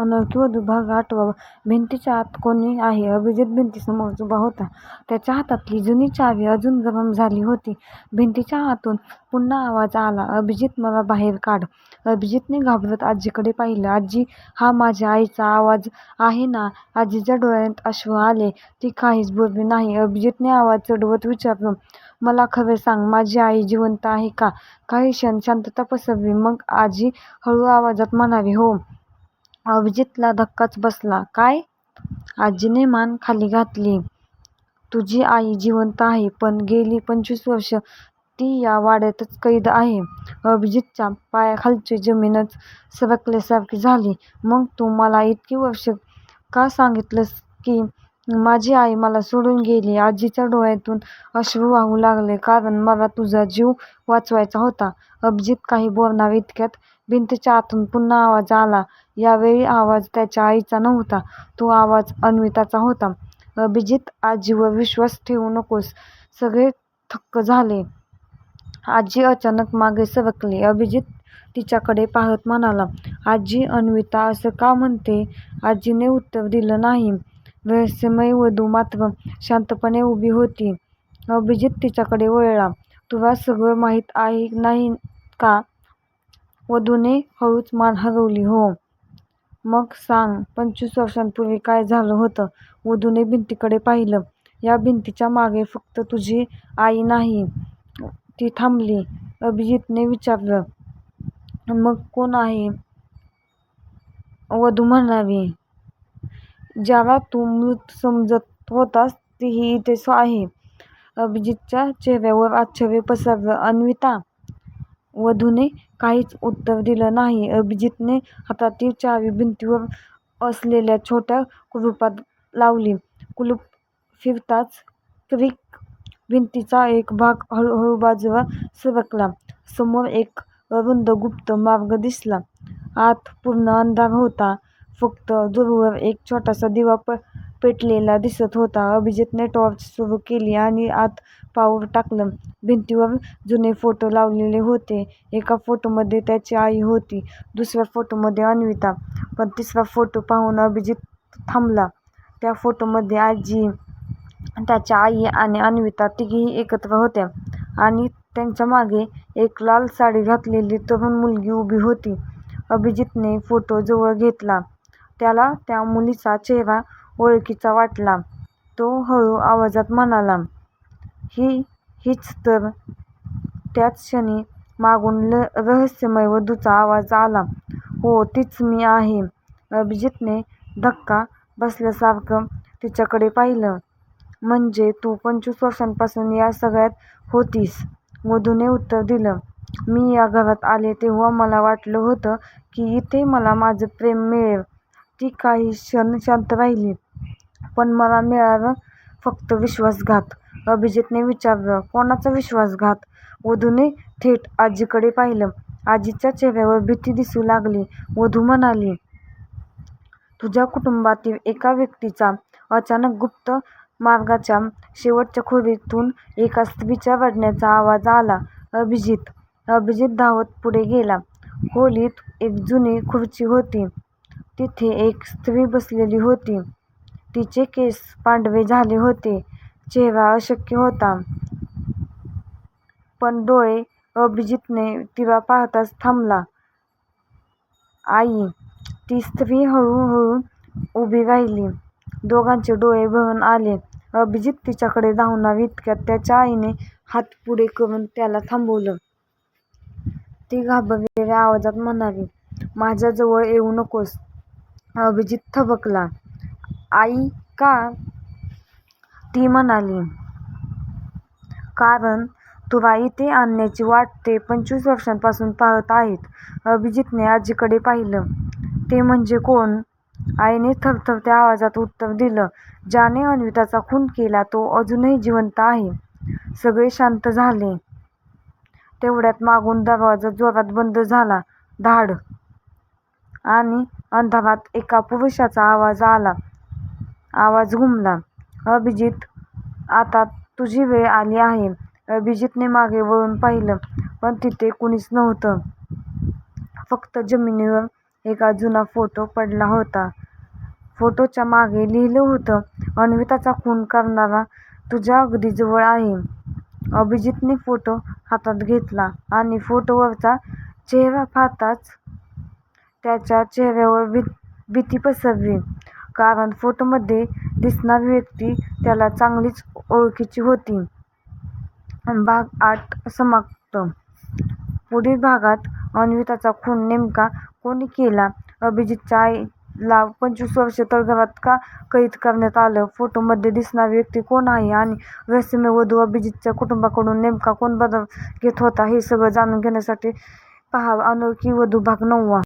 अनोळखी वधू भाग 8. भिंतीच्या आत कोणी आहे? अभिजित भिंतीसमोर उभा होता. त्याच्या हातातली जुनी चावी अजून गरम झाली होती. भिंतीच्या आतून पुन्हा आवाज आला, अभिजित, मला बाहेर काढ. अभिजितने घाबरत आजीकडे पाहिलं. आजी, हा माझ्या आईचा आवाज आहे ना? आजीच्या डोळ्यात अश्रू आले. ती काहीच बोलली नाही. अभिजितने आवाज चढवत विचारलं, मला खरं सांग, माझी आई जिवंत आहे का? काही क्षण शांतता पसरली. मग आजी हळू आवाजात म्हणाली, हो. अभिजितला धक्काच बसला. काय? आजीने मान खाली घातली. तुझी आई जिवंत आहे, पण गेली 25 वर्ष ती या वाड्यातच कैद आहे. अभिजितच्या पायाखालची जमीनच सरकल्यासारखी झाली. मग तू मला इतकी वर्ष का सांगितलंस की माझी आई मला सोडून गेली? आजीच्या डोळ्यातून अश्रू वाहू लागले. कारण मला तुझा जीव वाचवायचा होता. अभिजित काही बोलणार इतक्यात भिंतीच्या आतून पुन्हा आवाज आला. यावेळी आवाज त्याच्या आईचा नव्हता. तो आवाज अन्विताचा होता. अभिजित, आजीवर विश्वास ठेवू नकोस. सगळे थक्क झाले. आजी अचानक मागे सरकली. अभिजित तिच्याकडे पाहत म्हणाला, आजी, अन्विता असं का म्हणते? आजीने उत्तर दिलं नाही. रहस्यमय वधू मात्र शांतपणे उभी होती. अभिजित तिच्याकडे वळला. तुला सगळं माहीत आहे नाही का? वधूने हळूच मान हलवली. हो. मग सांग, 25 वर्षांपूर्वी काय झालं होतं? वधूने भिंतीकडे पाहिलं. या भिंतीच्या मागे फक्त तुझी आई नाही. ती थांबली. अभिजितने विचारलं, मग कोण आहे? वधू म्हणाली, ज्याला तू मृत समजत होतास तीही इथेच आहे. अभिजितच्या चेहऱ्यावर आश्चर्य पसरलं. अन्विता? वधूने काहीच उत्तर दिलं नाही. अभिजितने हातातील चावी भिंतीवर असलेल्या छोट्या कुलुपात लावली. कुलूप फिरताच क्रिक, भिंतीचा एक भाग हळूहळू बाजूला सरकला. समोर एक अरुंद गुप्त मार्ग दिसला. आत पूर्ण अंधार होता. फक्त दूरवर एक छोटासा दिवा पेटलेला दिसत होता. अभिजितने टॉर्च सुरू केली आणि आत पाऊल टाकलं. भिंतीवर जुने फोटो लावलेले होते. एका फोटोमध्ये त्याची आई होती, दुसऱ्या फोटोमध्ये अन्विता. पण तिसरा फोटो पाहून अभिजित थांबला. त्या फोटोमध्ये आजी, त्याच्या आई आणि अन्विता तिघीही एकत्र होत्या आणि त्यांच्या मागे एक लाल साडी घातलेली तरुण मुलगी उभी होती. अभिजितने फोटो जवळ घेतला. त्याला त्या मुलीचा चेहरा ओळखीचा वाटला. तो हळू आवाजात म्हणाला, हीच तर. त्याच क्षणी मागून रहस्यमय वधूचा आवाज आला, हो, तीच मी आहे. अभिजितने धक्का बसल्यासारखं तिच्याकडे पाहिलं. म्हणजे तू 25 वर्षांपासून या सगळ्यात होतीस? वधूने उत्तर दिलं, मी या घरात आले तेव्हा मला वाटलं होतं की इथे मला माझं प्रेम मिळेल. ती काही क्षण शांत राहिली. पण मला मिळालं फक्त विश्वासघात. अभिजितने विचारलं, कोणाचा विश्वासघात? वधूने थेट आजीकडे पाहिलं. आजीच्या चेहऱ्यावर भीती दिसू लागली. वधू म्हणाली, तुझ्या कुटुंबातील एका व्यक्तीचा अचानक गुप्त मार्गाच्या शेवटच्या खोलीतून एका स्त्रीच्या रडण्याचा आवाज आला. अभिजित धावत पुढे गेला. खोलीत एक जुनी खुर्ची होती. तिथे एक स्त्री बसलेली होती. तिचे केस पांढरे झाले होते. चेहरा अशक्य होता. पण डोळे. अभिजितने तिला पाहताच थांबला. आई. ती स्त्री हळूहळू उभी राहिली. दोघांचे डोळे भरून आले. अभिजित तिच्याकडे धावणार इतक्यात त्याच्या आईने हात पुढे करून त्याला थांबवलं. ती घाबरलेल्या आवाजात म्हणाली, माझ्याजवळ येऊ नकोस. अभिजित थबकला. आई, का? ती म्हणाली, कारण तुला इथे आणण्याची वाट ते 25 वर्षांपासून पाहत आहेत. अभिजितने आजीकडे पाहिलं. ते म्हणजे कोण? आईने थरथरत्या आवाजात उत्तर दिलं, ज्याने अन्विताचा खून केला तो अजूनही जिवंत आहे. सगळे शांत झाले. तेवढ्यात मागून दरवाजा जोरात बंद झाला. धाड. आणि अंधारात एका पुरुषाचा आवाज आला. आवाज घुमला, अभिजित, आता तुझी वेळ आली आहे. अभिजितने मागे वळून पाहिलं, पण तिथे कुणीच नव्हतं. फक्त जमिनीवर एका जुना फोटो पडला होता. फोटोच्या मागे लिहिलं होतं, अन्विताचा खून करणारा तुझ्या अगदी जवळ आहे. अभिजितने फोटो हातात घेतला आणि फोटोवरचा चेहरा पाहताच त्याच्या चेहऱ्यावर भीती पसरली. कारण फोटोमध्ये दिसणारी व्यक्ती त्याला चांगलीच ओळखीची होती. भाग 8 समाप्त. पुढील भागात अन्विताचा खून नेमका कोणी केला? अभिजितच्या आईला 25 वर्षे तळघरात का कैद करण्यात आलं? फोटोमध्ये दिसणारी व्यक्ती कोण आहे? आणि रहस्यमय वधू अभिजितच्या कुटुंबाकडून नेमका कोण बदला घेत होता? हे सगळं जाणून घेण्यासाठी पहा अनोळखी वधू भाग 9.